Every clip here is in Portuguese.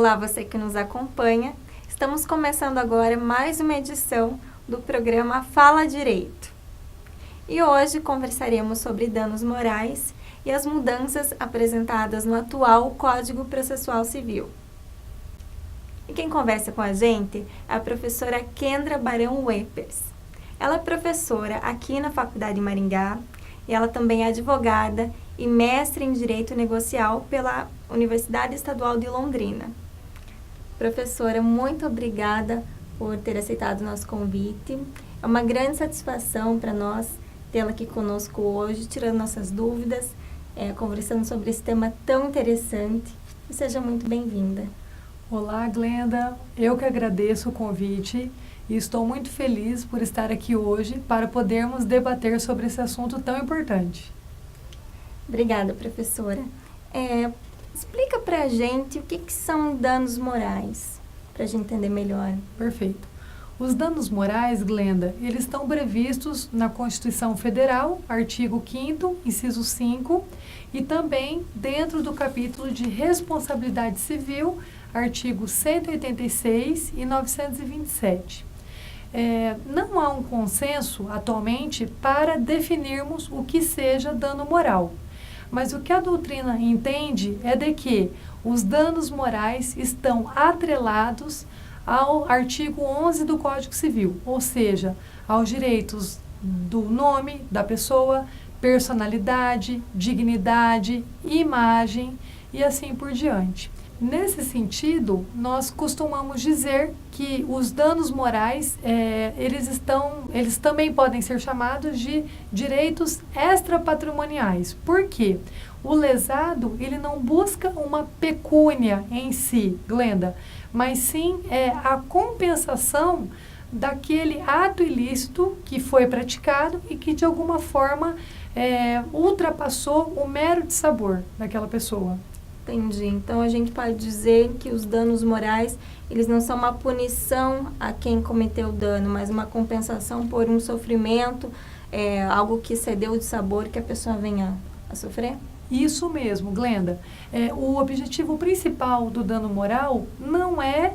Olá, você que nos acompanha. Estamos começando agora mais uma edição do programa Fala Direito. E hoje conversaremos sobre danos morais e as mudanças apresentadas no atual Código Processual Civil. E quem conversa com a gente é a professora Kendra Barão Wepers. Ela é professora aqui na Faculdade de Maringá e ela também é advogada e mestre em Direito Negocial pela Universidade Estadual de Londrina. Professora, muito obrigada por ter aceitado o nosso convite. É uma grande satisfação para nós tê-la aqui conosco hoje, tirando nossas dúvidas, conversando sobre esse tema tão interessante. E seja muito bem-vinda. Olá, Glenda. Eu que agradeço o convite e estou muito feliz por estar aqui hoje para podermos debater sobre esse assunto tão importante. Obrigada, professora. Explica para a gente o que são danos morais, para a gente entender melhor. Perfeito. Os danos morais, Glenda, eles estão previstos na Constituição Federal, artigo 5º, inciso 5, e também dentro do capítulo de responsabilidade civil, artigo 186 e 927. Não há um consenso atualmente para definirmos o que seja dano moral. Mas o que a doutrina entende é de que os danos morais estão atrelados ao artigo 11 do Código Civil, ou seja, aos direitos do nome da pessoa, personalidade, dignidade, imagem e assim por diante. Nesse sentido, nós costumamos dizer que os danos morais, eles também podem ser chamados de direitos extrapatrimoniais. Por quê? O lesado, ele não busca uma pecúnia em si, Glenda, mas sim a compensação daquele ato ilícito que foi praticado e que de alguma forma ultrapassou o mero dissabor daquela pessoa. Entendi. Então, a gente pode dizer que os danos morais, eles não são uma punição a quem cometeu o dano, mas uma compensação por um sofrimento, algo que cedeu de sabor que a pessoa venha a sofrer? Isso mesmo, Glenda. O objetivo principal do dano moral não é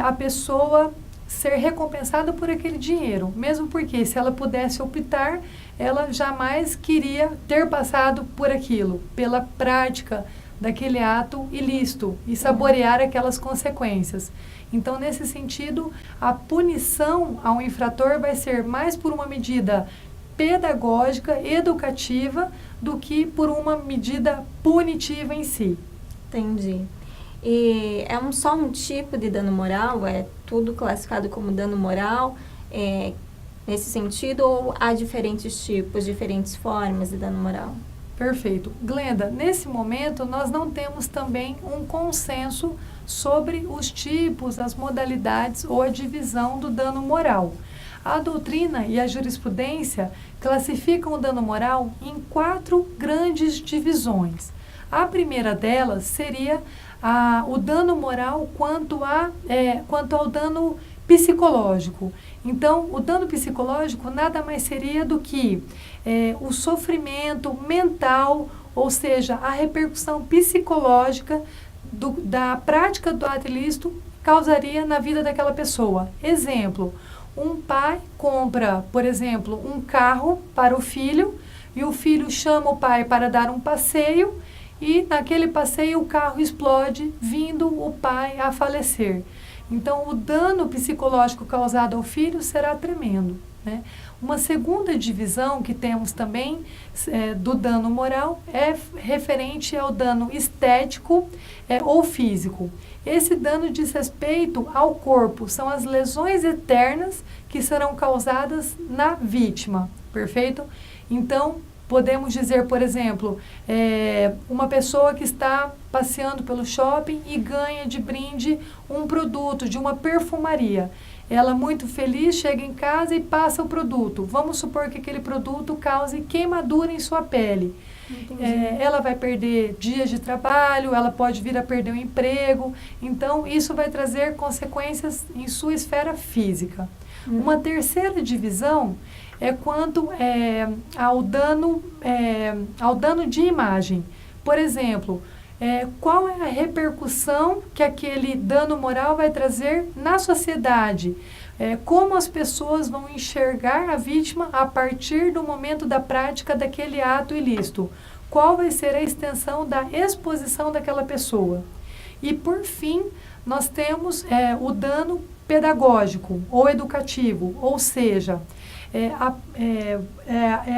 a pessoa ser recompensada por aquele dinheiro, mesmo porque se ela pudesse optar, ela jamais queria ter passado por aquilo, pela prática daquele ato ilícito e saborear aquelas consequências. Então, nesse sentido, a punição ao infrator vai ser mais por uma medida pedagógica, educativa, do que por uma medida punitiva em si. Entendi. E só um tipo de dano moral? É tudo classificado como dano moral nesse sentido? Ou há diferentes tipos, diferentes formas de dano moral? Perfeito. Glenda, nesse momento nós não temos também um consenso sobre os tipos, as modalidades ou a divisão do dano moral. A doutrina e a jurisprudência classificam o dano moral em 4 grandes divisões. A primeira delas seria o dano moral quanto ao dano psicológico. Então, o dano psicológico nada mais seria do que o sofrimento mental, ou seja, a repercussão psicológica da prática do ato ilícito causaria na vida daquela pessoa. Exemplo, um pai compra, por exemplo, um carro para o filho e o filho chama o pai para dar um passeio e naquele passeio o carro explode, vindo o pai a falecer. Então, o dano psicológico causado ao filho será tremendo, né? Uma segunda divisão que temos também do dano moral é referente ao dano estético ou físico. Esse dano diz respeito ao corpo, são as lesões eternas que serão causadas na vítima, perfeito? Então, podemos dizer, por exemplo, uma pessoa que está passeando pelo shopping e ganha de brinde um produto de uma perfumaria. Ela, muito feliz, chega em casa e passa o produto. Vamos supor que aquele produto cause queimadura em sua pele. Ela vai perder dias de trabalho, ela pode vir a perder o emprego. Então, isso vai trazer consequências em sua esfera física. Uma terceira divisão é quanto ao dano de imagem. Por exemplo, qual é a repercussão que aquele dano moral vai trazer na sociedade. Como as pessoas vão enxergar a vítima a partir do momento da prática daquele ato ilícito. Qual vai ser a extensão da exposição daquela pessoa. E, por fim, nós temos o dano pedagógico ou educativo, ou seja,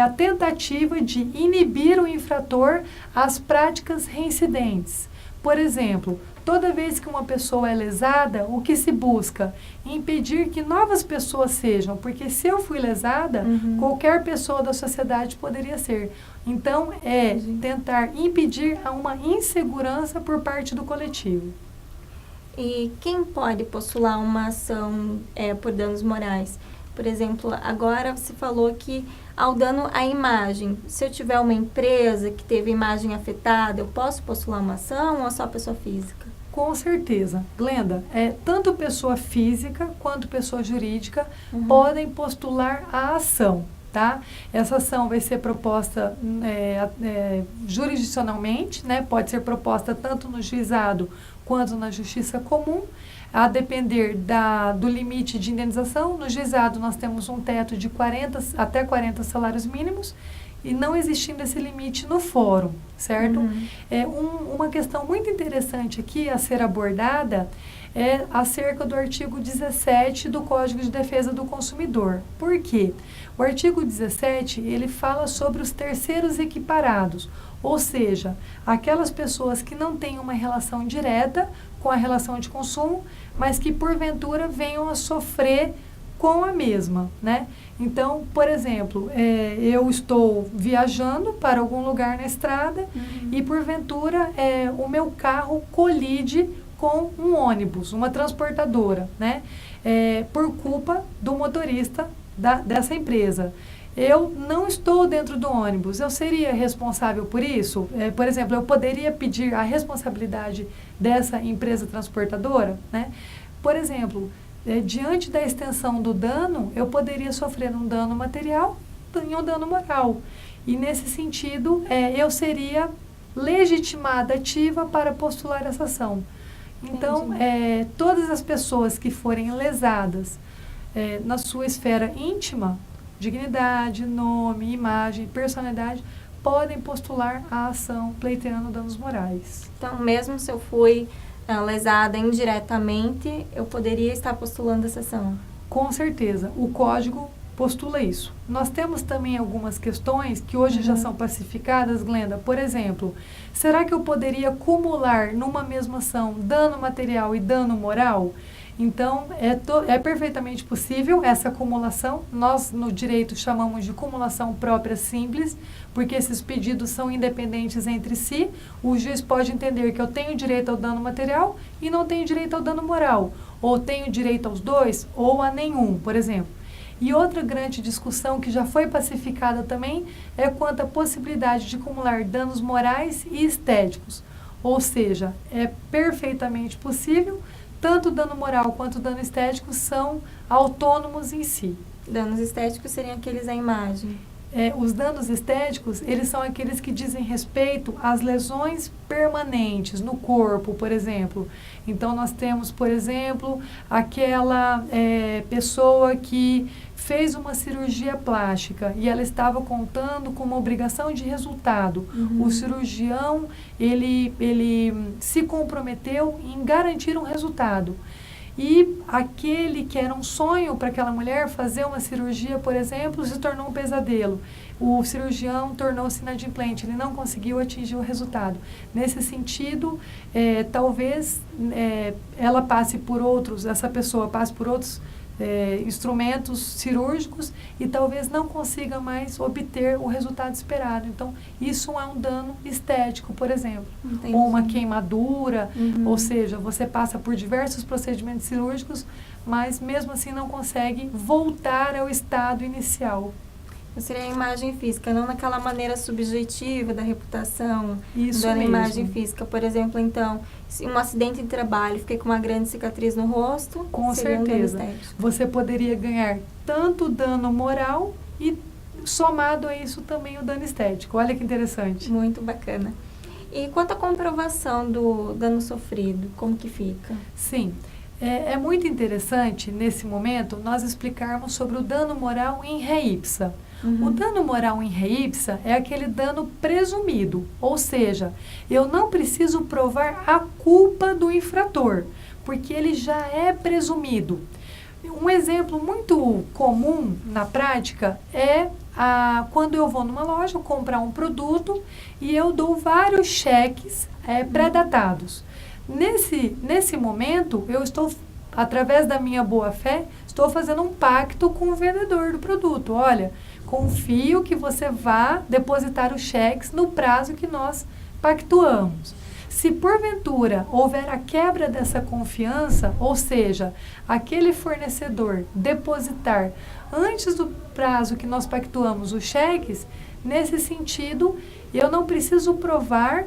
a tentativa de inibir o infrator às práticas reincidentes. Por exemplo, toda vez que uma pessoa é lesada, o que se busca? Impedir que novas pessoas sejam, porque se eu fui lesada, qualquer pessoa da sociedade poderia ser. Então, tentar impedir uma insegurança por parte do coletivo. E quem pode postular uma ação por danos morais? Por exemplo, agora você falou que ao dano à imagem, se eu tiver uma empresa que teve imagem afetada, eu posso postular uma ação ou só pessoa física? Com certeza. Glenda, tanto pessoa física quanto pessoa jurídica podem postular a ação, tá? Essa ação vai ser proposta jurisdicionalmente, né? Pode ser proposta tanto no juizado quanto na justiça comum, a depender do limite de indenização. No juizado nós temos um teto de até 40 salários mínimos, e não existindo esse limite no fórum, certo? Uma questão muito interessante aqui a ser abordada é acerca do artigo 17 do Código de Defesa do Consumidor. Por quê? O artigo 17, ele fala sobre os terceiros equiparados, ou seja, aquelas pessoas que não têm uma relação direta com a relação de consumo, mas que porventura venham a sofrer com a mesma, né? Então, por exemplo, eu estou viajando para algum lugar na estrada e porventura o meu carro colide com um ônibus, uma transportadora, né? Por culpa do motorista dessa empresa. Eu não estou dentro do ônibus, eu seria responsável por isso? Por exemplo, eu poderia pedir a responsabilidade dessa empresa transportadora, né? Por exemplo, diante da extensão do dano, eu poderia sofrer um dano material e um dano moral. E, nesse sentido, eu seria legitimada ativa para postular essa ação. Então, todas as pessoas que forem lesadas na sua esfera íntima, dignidade, nome, imagem, personalidade, podem postular a ação pleiteando danos morais. Então, mesmo se eu fui lesada indiretamente, eu poderia estar postulando essa ação? Com certeza, o Código postula isso. Nós temos também algumas questões que hoje já são pacificadas, Glenda. Por exemplo, será que eu poderia acumular numa mesma ação dano material e dano moral? Então, é perfeitamente possível essa acumulação. Nós, no direito, chamamos de acumulação própria simples, porque esses pedidos são independentes entre si. O juiz pode entender que eu tenho direito ao dano material e não tenho direito ao dano moral, ou tenho direito aos dois, ou a nenhum, por exemplo. E outra grande discussão que já foi pacificada também é quanto à possibilidade de acumular danos morais e estéticos. Ou seja, é perfeitamente possível. Tanto o dano moral quanto o dano estético são autônomos em si. Danos estéticos seriam aqueles à imagem? Os danos estéticos, eles são aqueles que dizem respeito às lesões permanentes no corpo, por exemplo. Então, nós temos, por exemplo, aquela pessoa que fez uma cirurgia plástica e ela estava contando com uma obrigação de resultado. O cirurgião, ele se comprometeu em garantir um resultado. E aquele que era um sonho para aquela mulher fazer uma cirurgia, por exemplo, se tornou um pesadelo. O cirurgião tornou-se inadimplente, ele não conseguiu atingir o resultado. Nesse sentido, talvez ela passe por outros, essa pessoa passe por outros instrumentos cirúrgicos e talvez não consiga mais obter o resultado esperado. Então, isso é um dano estético, por exemplo. Entendi. Ou uma queimadura, ou seja, você passa por diversos procedimentos cirúrgicos, mas mesmo assim não consegue voltar ao estado inicial. Seria a imagem física, não naquela maneira subjetiva da reputação, Isso da mesmo. imagem física. Por exemplo, então, se um acidente de trabalho, fiquei com uma grande cicatriz no rosto, Com seria certeza. um dano estético. Você poderia ganhar tanto dano moral e somado a isso também o dano estético. Olha que interessante. Muito bacana. E quanto à comprovação do dano sofrido, como que fica? Sim, é muito interessante, nesse momento, nós explicarmos sobre o dano moral in re ipsa. O dano moral in re ipsa é aquele dano presumido, ou seja, eu não preciso provar a culpa do infrator, porque ele já é presumido. Um exemplo muito comum na prática é quando eu vou numa loja comprar um produto e eu dou vários cheques pré-datados. Nesse momento, eu estou, através da minha boa-fé, estou fazendo um pacto com o vendedor do produto. Olha, confio que você vá depositar os cheques no prazo que nós pactuamos. Se porventura houver a quebra dessa confiança, ou seja, aquele fornecedor depositar antes do prazo que nós pactuamos os cheques, nesse sentido, eu não preciso provar,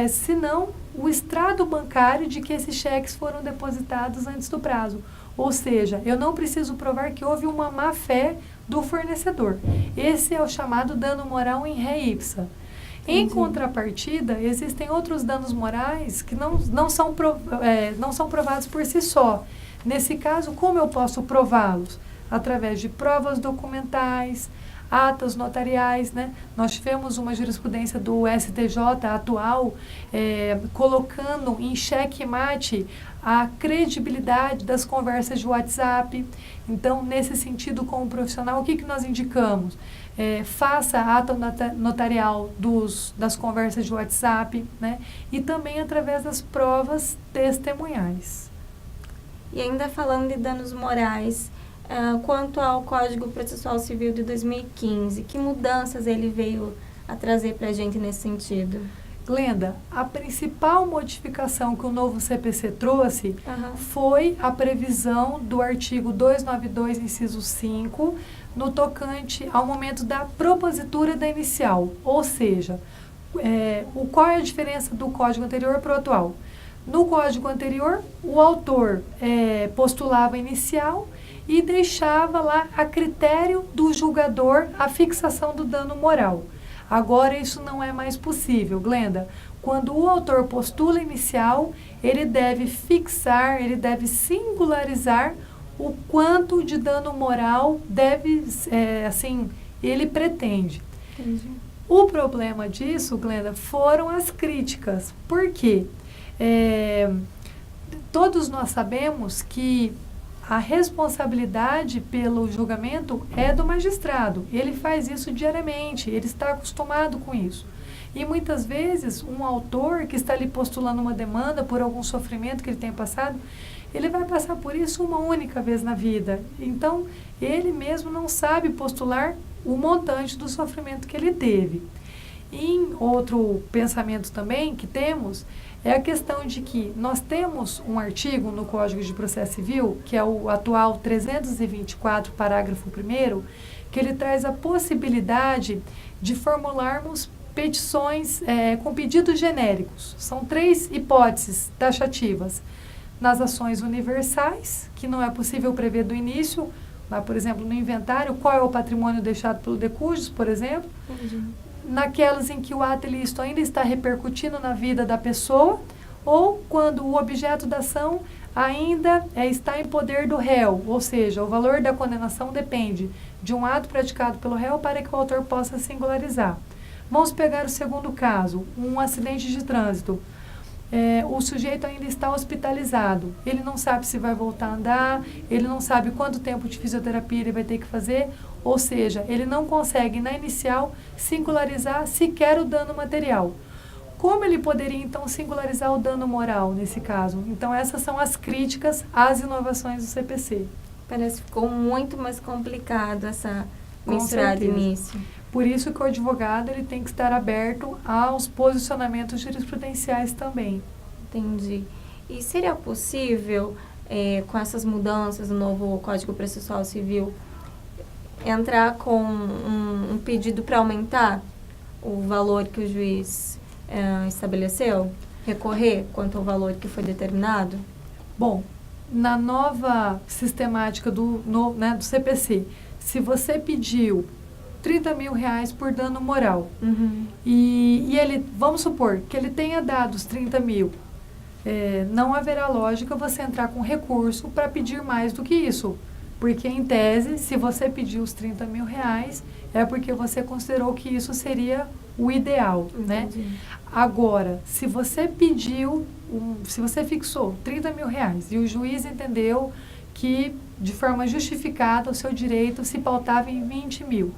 senão o extrato bancário de que esses cheques foram depositados antes do prazo. Ou seja, eu não preciso provar que houve uma má-fé do fornecedor. Esse é o chamado dano moral in re ipsa. Em contrapartida, existem outros danos morais que não são provados por si só. Nesse caso, como eu posso prová-los? Através de provas documentais, atas notariais, né? Nós tivemos uma jurisprudência do STJ atual colocando em xeque-mate a credibilidade das conversas de WhatsApp. Então, nesse sentido, como profissional, o que nós indicamos? Faça a ata notarial das conversas de WhatsApp, né? E também através das provas testemunhais. E ainda falando de danos morais, quanto ao Código Processual Civil de 2015, que mudanças ele veio a trazer para a gente nesse sentido? Glenda, a principal modificação que o novo CPC trouxe foi a previsão do artigo 292, inciso 5, no tocante ao momento da propositura da inicial. Ou seja, qual é a diferença do código anterior para o atual? No código anterior, o autor postulava a inicial e deixava lá a critério do julgador a fixação do dano moral. Agora isso não é mais possível, Glenda. Quando o autor postula a inicial, ele deve fixar, ele deve singularizar o quanto de dano moral ele pretende. Entendi. O problema disso, Glenda, foram as críticas. Por quê? Todos nós sabemos que a responsabilidade pelo julgamento é do magistrado. Ele faz isso diariamente, ele está acostumado com isso. E muitas vezes um autor que está ali postulando uma demanda por algum sofrimento que ele tenha passado, ele vai passar por isso uma única vez na vida. Então, ele mesmo não sabe postular o montante do sofrimento que ele teve. E outro pensamento também que temos é a questão de que nós temos um artigo no Código de Processo Civil, que é o atual 324, parágrafo 1º, que ele traz a possibilidade de formularmos petições com pedidos genéricos. São 3 hipóteses taxativas. Nas ações universais, que não é possível prever do início, mas, por exemplo, no inventário, qual é o patrimônio deixado pelo decujus, por exemplo. Naquelas em que o ato ilícito ainda está repercutindo na vida da pessoa, ou quando o objeto da ação ainda está em poder do réu, ou seja, o valor da condenação depende de um ato praticado pelo réu para que o autor possa singularizar. Vamos pegar o segundo caso, um acidente de trânsito. O sujeito ainda está hospitalizado, ele não sabe se vai voltar a andar, ele não sabe quanto tempo de fisioterapia ele vai ter que fazer, ou seja, ele não consegue, na inicial, singularizar sequer o dano material. Como ele poderia, então, singularizar o dano moral, nesse caso? Então, essas são as críticas às inovações do CPC. Parece que ficou muito mais complicado essa mensurar de início. Por isso que o advogado ele tem que estar aberto aos posicionamentos jurisprudenciais também. Entendi. E seria possível, com essas mudanças no novo Código Processual Civil, entrar com um pedido para aumentar o valor que o juiz estabeleceu? Recorrer quanto ao valor que foi determinado? Bom, na nova sistemática do CPC, se você pediu R$30 mil por dano moral. E ele, vamos supor, que ele tenha dado os 30 mil, não haverá lógica você entrar com recurso para pedir mais do que isso. Porque, em tese, se você pediu os 30 mil reais, é porque você considerou que isso seria o ideal, né? Agora, se você pediu, se você fixou 30 mil reais e o juiz entendeu que, de forma justificada, o seu direito se pautava em 20 mil.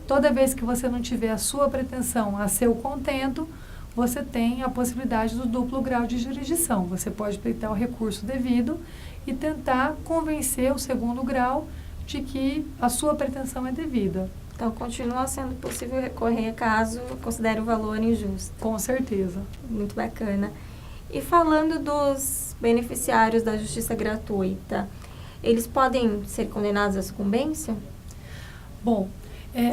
Toda vez que você não tiver a sua pretensão a seu contento, você tem a possibilidade do duplo grau de jurisdição. Você pode pleitar o recurso devido e tentar convencer o segundo grau de que a sua pretensão é devida. Então, continua sendo possível recorrer caso considere o valor injusto. Com certeza. Muito bacana. E falando dos beneficiários da justiça gratuita, eles podem ser condenados à sucumbência? Bom,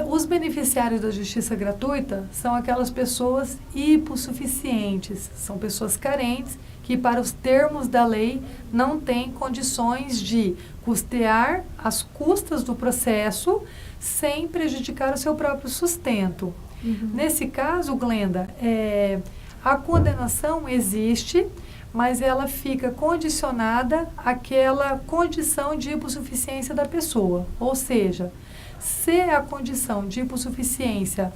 os beneficiários da justiça gratuita são aquelas pessoas hipossuficientes, são pessoas carentes que, para os termos da lei, não têm condições de custear as custas do processo sem prejudicar o seu próprio sustento. Nesse caso, Glenda, a condenação existe, mas ela fica condicionada àquela condição de hipossuficiência da pessoa. Ou seja, se a condição de hipossuficiência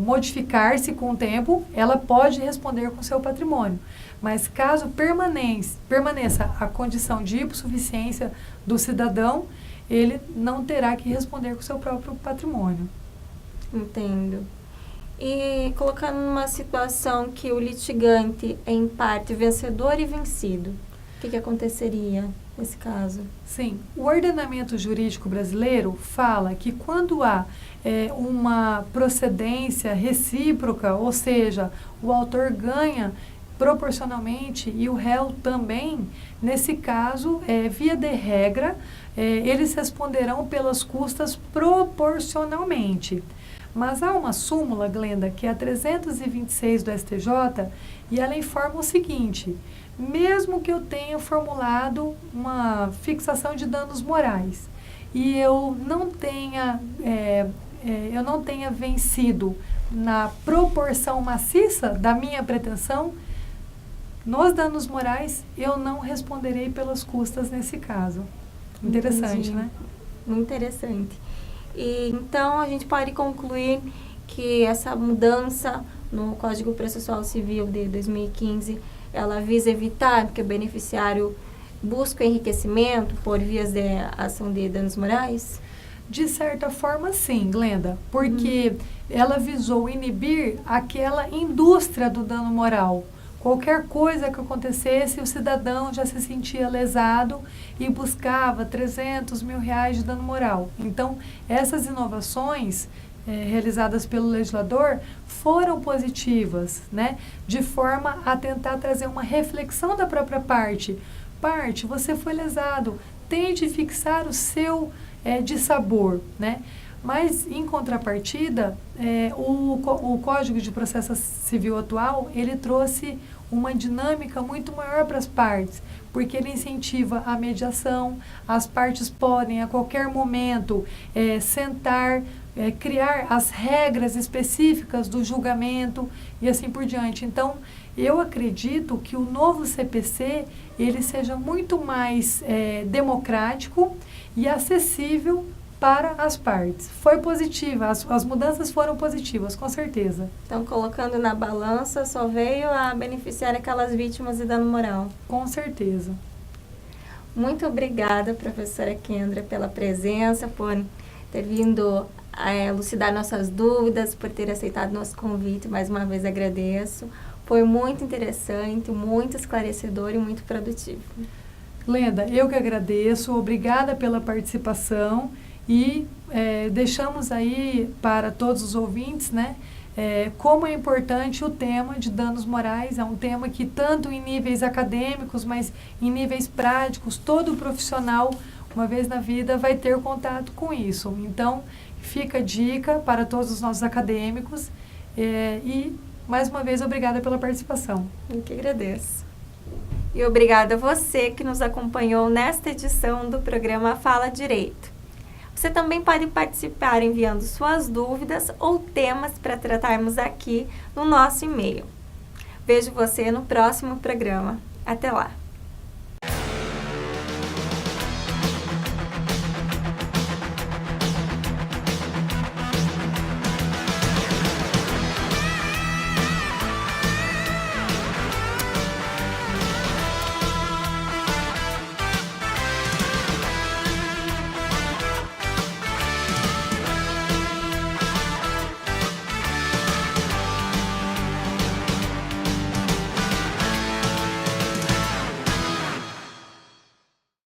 modificar-se com o tempo, ela pode responder com seu patrimônio. Mas caso permaneça a condição de hipossuficiência do cidadão, ele não terá que responder com seu próprio patrimônio. Entendo. E colocando numa situação que o litigante é em parte vencedor e vencido, o que aconteceria nesse caso? Sim, o ordenamento jurídico brasileiro fala que quando há uma procedência recíproca, ou seja, o autor ganha proporcionalmente e o réu também, nesse caso, via de regra, eles responderão pelas custas proporcionalmente. Mas há uma súmula, Glenda, que é a 326 do STJ, e ela informa o seguinte: mesmo que eu tenha formulado uma fixação de danos morais e eu não tenha vencido na proporção maciça da minha pretensão, nos danos morais eu não responderei pelas custas nesse caso. Interessante, né? Muito interessante. E, então, a gente pode concluir que essa mudança no Código Processual Civil de 2015, ela visa evitar que o beneficiário busque o enriquecimento por vias de ação de danos morais? De certa forma, sim, Glenda, porque ela visou inibir aquela indústria do dano moral. Qualquer coisa que acontecesse, o cidadão já se sentia lesado e buscava 300 mil reais de dano moral. Então, essas inovações realizadas pelo legislador foram positivas, né? De forma a tentar trazer uma reflexão da própria parte. Parte, você foi lesado, tente fixar o seu dissabor, né? Mas, em contrapartida, o Código de Processo Civil atual, ele trouxe uma dinâmica muito maior para as partes, porque ele incentiva a mediação, as partes podem, a qualquer momento, sentar, criar as regras específicas do julgamento e assim por diante. Então, eu acredito que o novo CPC, ele seja muito mais democrático e acessível para as partes. Foi positiva, as mudanças foram positivas, com certeza. Então, colocando na balança, só veio a beneficiar aquelas vítimas de dano moral. Com certeza. Muito obrigada, professora Kendra, pela presença, por ter vindo a elucidar nossas dúvidas, por ter aceitado nosso convite. Mais uma vez agradeço. Foi muito interessante, muito esclarecedor e muito produtivo. Glenda, eu que agradeço. Obrigada pela participação. E deixamos aí para todos os ouvintes, né, como é importante o tema de danos morais. É um tema que tanto em níveis acadêmicos, mas em níveis práticos, todo profissional, uma vez na vida, vai ter contato com isso. Então, fica a dica para todos os nossos acadêmicos e, mais uma vez, obrigada pela participação. Eu que agradeço. E obrigada a você que nos acompanhou nesta edição do programa Fala Direito. Você também pode participar enviando suas dúvidas ou temas para tratarmos aqui no nosso e-mail. Vejo você no próximo programa. Até lá!